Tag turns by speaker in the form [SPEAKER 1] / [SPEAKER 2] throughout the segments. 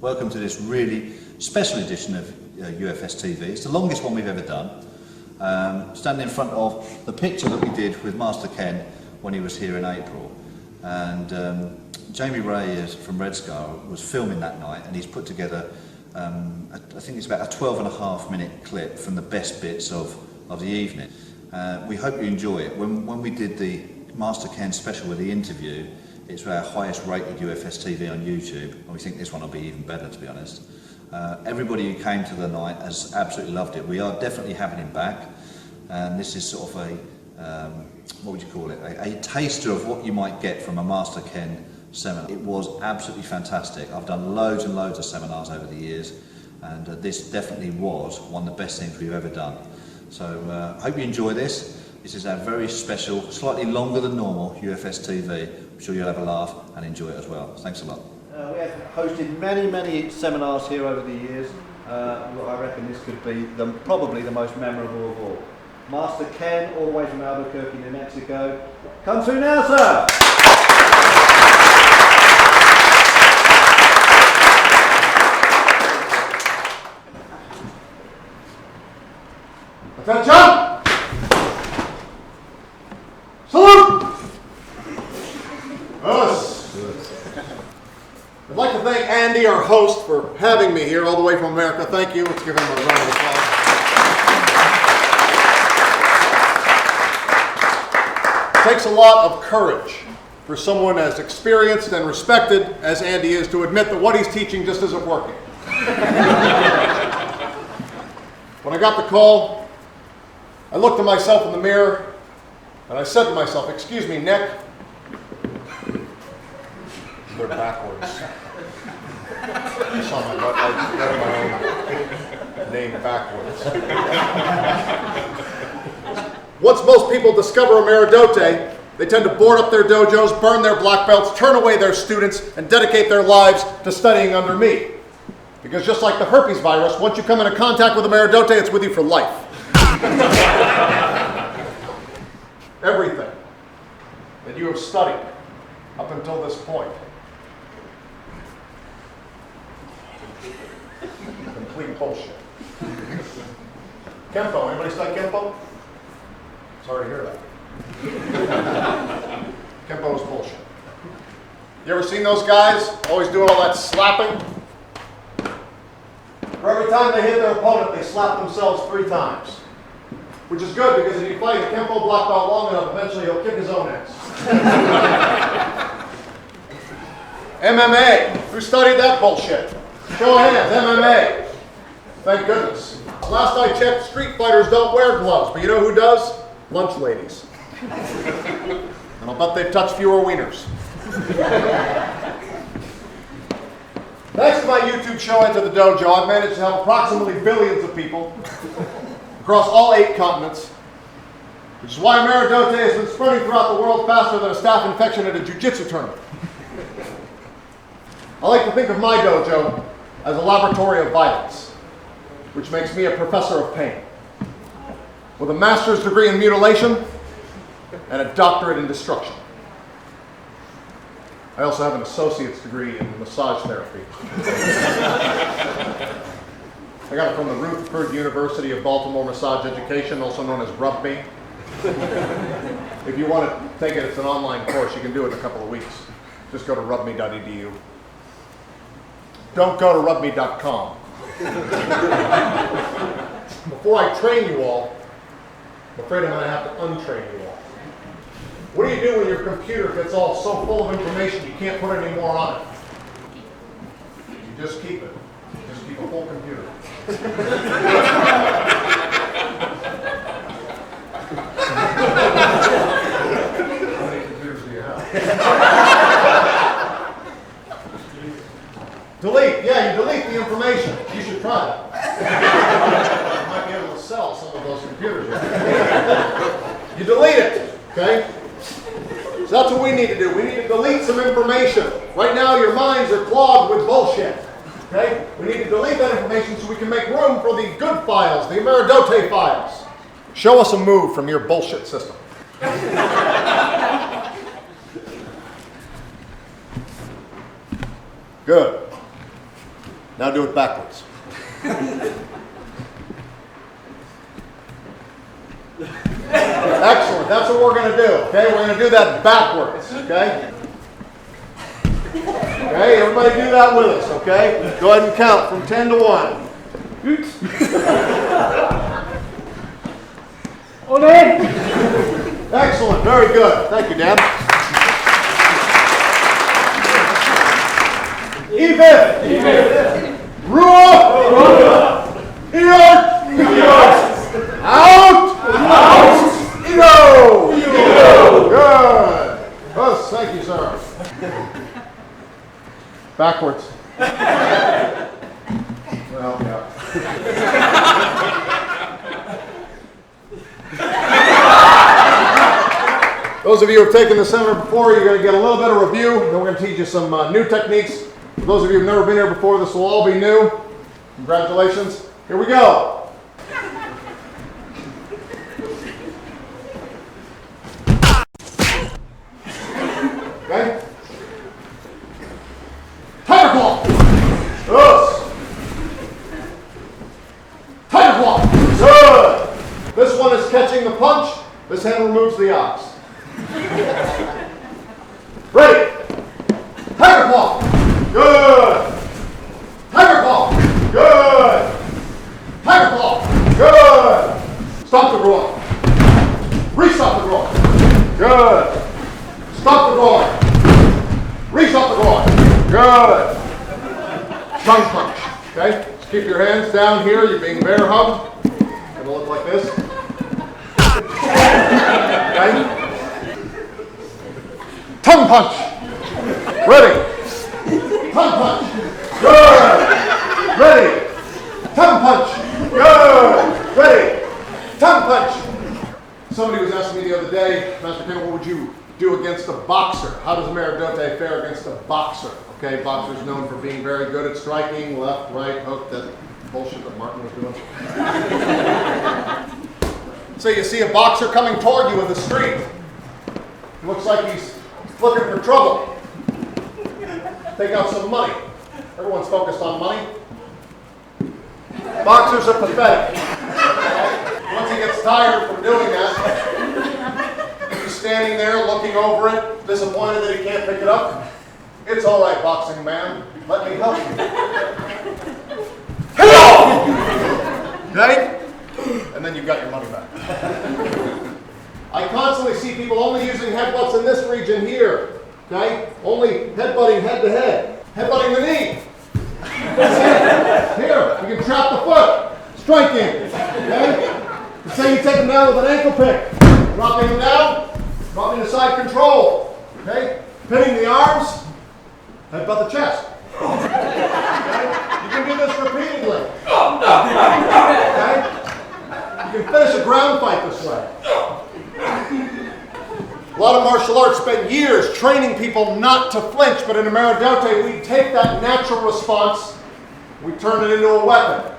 [SPEAKER 1] Welcome to this really special edition of UFS TV. It's the longest one we've ever done. Standing in front of the picture that we did with Master Ken when he was here in April. And Jamie Ray from Red Scar was filming that night, and he's put together, I think it's about a 12.5-minute clip from the best bits of the evening. We hope you enjoy it. When we did the Master Ken special with the interview, it's our highest rated UFS TV on YouTube, and we think this one will be even better, to be honest. Everybody who came to the night has absolutely loved it. We are definitely having him back, and this is sort of a, what would you call it, a taster of what you might get from a Master Ken seminar. It was absolutely fantastic. I've done loads and loads of seminars over the years, and this definitely was one of the best things we've ever done. So I hope you enjoy this. This is our very special, slightly longer than normal UFS TV. I'm sure you'll have a laugh and enjoy it as well. Thanks a lot. We have hosted many seminars here over the years. I reckon this could be probably the most memorable of all. Master Ken, all the way from Albuquerque, New Mexico. Come through now, sir! Attention! Salute!
[SPEAKER 2] Us. I'd like to thank Andy, our host, for having me here all the way from America. Thank you. Let's give him a round of applause. It takes a lot of courage for someone as experienced and respected as Andy is to admit that what he's teaching just isn't working. When I got the call, I looked at myself in the mirror and I said to myself, "Excuse me, Nick." They're backwards. I saw my butt. I read my own name backwards. Once most people discover Ameri-Do-Te, they tend to board up their dojos, burn their black belts, turn away their students, and dedicate their lives to studying under me. Because just like the herpes virus, once you come into contact with Ameri-Do-Te, it's with you for life. Everything that you have studied up until this point, complete bullshit. Kempo, anybody study Kempo? Sorry to hear that. Kempo is bullshit. You ever seen those guys always doing all that slapping? For every time they hit their opponent, they slap themselves 3 times. Which is good, because if you play the Kempo black belt long enough, eventually he'll kick his own ass. MMA. Who studied that bullshit? Show of hands. MMA. Thank goodness. Last I checked, street fighters don't wear gloves, but you know who does? Lunch ladies. And I'll bet they've touched fewer wieners. Thanks to my YouTube show, Enter the Dojo, I've managed to have approximately billions of people across all 8 continents, which is why Ameri-Do-Te has been spreading throughout the world faster than a staph infection at a jiu-jitsu tournament. I like to think of my dojo as a laboratory of violence, which makes me a professor of pain, with a master's degree in mutilation and a doctorate in destruction. I also have an associate's degree in massage therapy. I got it from the Rutherford University of Baltimore Massage Education, also known as RubMe. If you want to take it, it's an online course. You can do it in a couple of weeks. Just go to rubme.edu. Don't go to rubme.com. Before I train you all, I'm afraid I'm going to have to untrain you all. What do you do when your computer gets all so full of information you can't put any more on it? You just keep it. You just keep a full computer. How many computers do you have? Delete. Yeah, you delete the information. You should try it. You might be able to sell some of those computers. You delete it, okay? So that's what we need to do. We need to delete some information. Right now, your minds are clogged with bullshit. Okay? We need to delete that information so we can make room for the good files, the Ameri-Do-Te files. Show us a move from your bullshit system. Good. Now do it backwards. Excellent. That's what we're going to do. Okay, we're going to do that backwards. Okay. Okay, everybody do that with us. Okay. Go ahead and count from 10 to 1. Excellent. Very good. Thank you, Dan. Even. Rule. Out. Ego. Good. Yes, thank you, sir. Backwards. Well, yeah. Those of you who have taken the seminar before, you're going to get a little bit of review. Then we're going to teach you some new techniques. For those of you who have never been here before, this will all be new. Congratulations. Here we go. Okay? Tiger claw. Yes. Tiger claw. Good. This one is catching the punch. This hand removes the ox. Ready. Tiger claw. Good. Tiger claw. Good. Tiger claw. Good. Stop the groin. Re-stop the groin. Good. Stop the groin. Re-stop the groin. Good. Tongue punch. Okay? Just keep your hands down here. You're being bear hugged. It'll look like this. Okay? Tongue punch. Ready. Tongue punch. Good. Ready. Tongue punch. Good. Ready. Tongue punch. Somebody was asking me the other day, Master Kenathon, what would you do against a boxer? How does Ameri-Do-Te fare against a boxer? Okay, boxers known for being very good at striking, left, right, hook, that bullshit that Martin was doing. So you see a boxer coming toward you in the street. It looks like he's looking for trouble. Take out some money. Everyone's focused on money. Boxers are pathetic. Once he gets tired from doing that, he's standing there looking over it, disappointed that he can't pick it up. It's all right, boxing man. Let me help you. Hello! Okay? And then you've got your money back. I constantly see people only using headbutts in this region here. Okay? Only headbutting head to head. Headbutting the knee. Here, you can trap the foot. Striking. Okay? Say you take him down with an ankle pick. Dropping him down, dropping to side control. Okay? Pinning the arms, headbutt the chest. Okay? You can do this repeatedly. Okay? You can finish a ground fight this way. A lot of martial arts spend years training people not to flinch, but in Ameri-Do-Te, we take that natural response, we turn it into a weapon.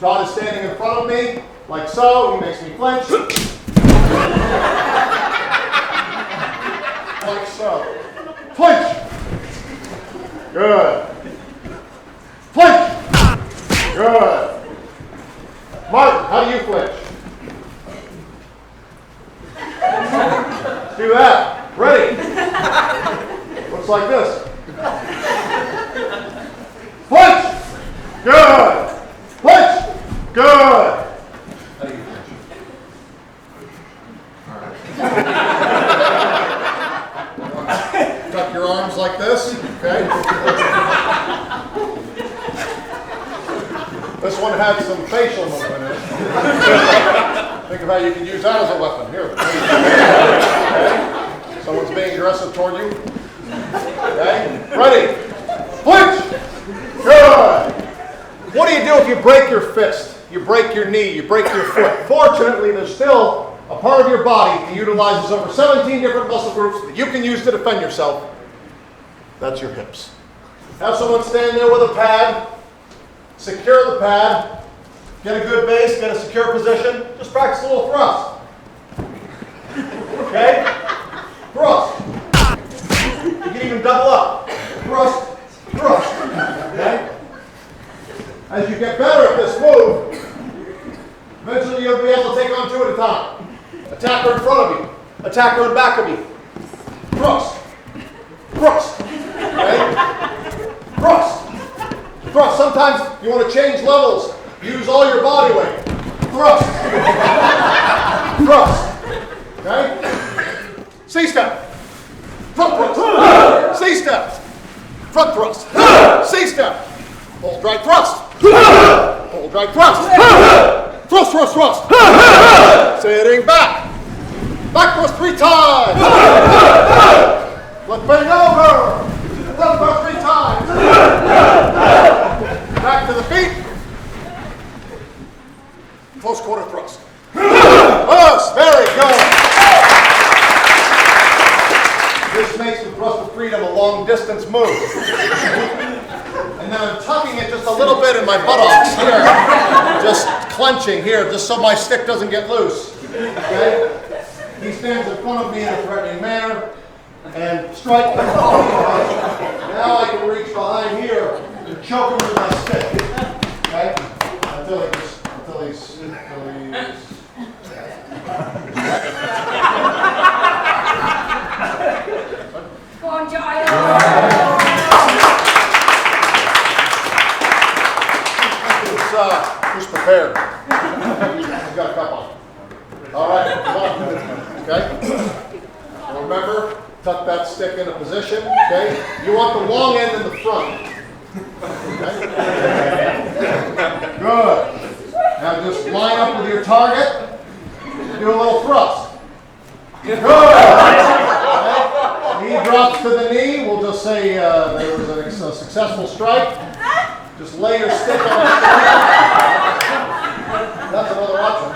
[SPEAKER 2] Todd is standing in front of me, like so, he makes me flinch. Like so. Flinch! Good. Flinch! Good. Martin, how do you flinch? Let's do that. Ready? Looks like this. Flinch! Good. Flinch! Good. How do you flinch? All right. Tuck your arms like this. Okay. This one had some facial movement in it. Think of how you can use that as a weapon. Here. Okay. Someone's being aggressive toward you. Okay. Ready. Flinch. Good. What do you do if you break your fist? You break your knee, you break your foot. Fortunately, there's still a part of your body that utilizes over 17 different muscle groups that you can use to defend yourself. That's your hips. Have someone stand there with a pad. Secure the pad. Get a good base, get a secure position. Just practice a little thrust. Okay? Thrust. You can even double up. Thrust, as you get better at this move, eventually you'll be able to take on 2 at a time. Attacker in front of you, attacker in back of you. Thrust, thrust, okay? Thrust, thrust. Sometimes you want to change levels. Use all your body weight. Thrust, thrust, okay? C-step, front thrust, C-step, front thrust, C-step, hold right thrust, hold right thrust, thrust, thrust, thrust, sitting back, back thrust 3 times, left bend over, left thrust 3 times, back to the feet, close quarter thrust. Yes, very good. This makes the thrust of freedom a long distance move. And then I'm tucking it just a little bit in my buttocks here. Just clenching here, just so my stick doesn't get loose. Okay? He stands in front of me in a threatening manner and strike. Now I can reach behind here and choke him with my stick. Okay? Until he's
[SPEAKER 3] Go on, Giles.
[SPEAKER 2] Who's prepared? He's got a cup on. All right, come on. Okay? Now remember, tuck that stick into position. Okay? You want the long end in the front. Okay? Good. Now just line up with your target. Do a little thrust. Good. Okay? Knee drops to the knee. We'll just say there was a successful strike. Just lay your stick on the strike. That's another option.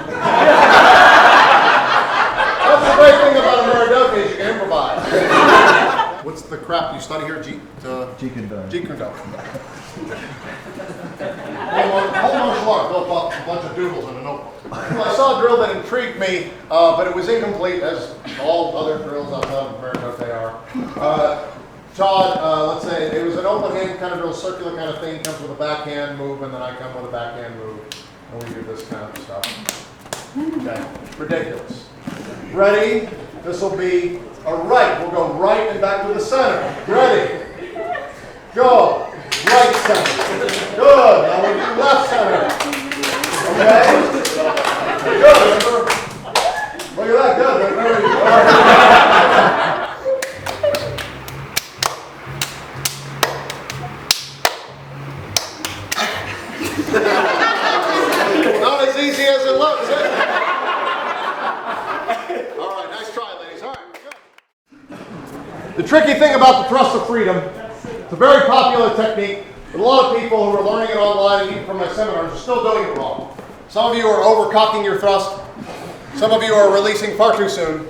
[SPEAKER 2] That's the great thing about Ameri-Do-Te is you can improvise. What's the crap you study here? Jeet-Kune-Do. Whole martial art built off a bunch of doodles in a notebook. I saw a drill that intrigued me, but it was incomplete, as all other drills outside of Ameri-Do-Te are. Todd, let's say it was an open hand kind of drill, circular kind of thing, comes with a backhand move, and then I come with a backhand move, and we do this kind of stuff. Okay, ridiculous. Ready? This will be a right. We'll go right and back to the center. Ready? Go. Right center. Good. Now we'll do left center. Okay? Good. Look at that. Good. Very good. Not as easy as it looks, is it? All right, nice try, ladies. All right, good. The tricky thing about the thrust of freedom, it's a very popular technique, but a lot of people who are learning it online and even from my seminars are still doing it wrong. Some of you are overcocking your thrust. Some of you are releasing far too soon.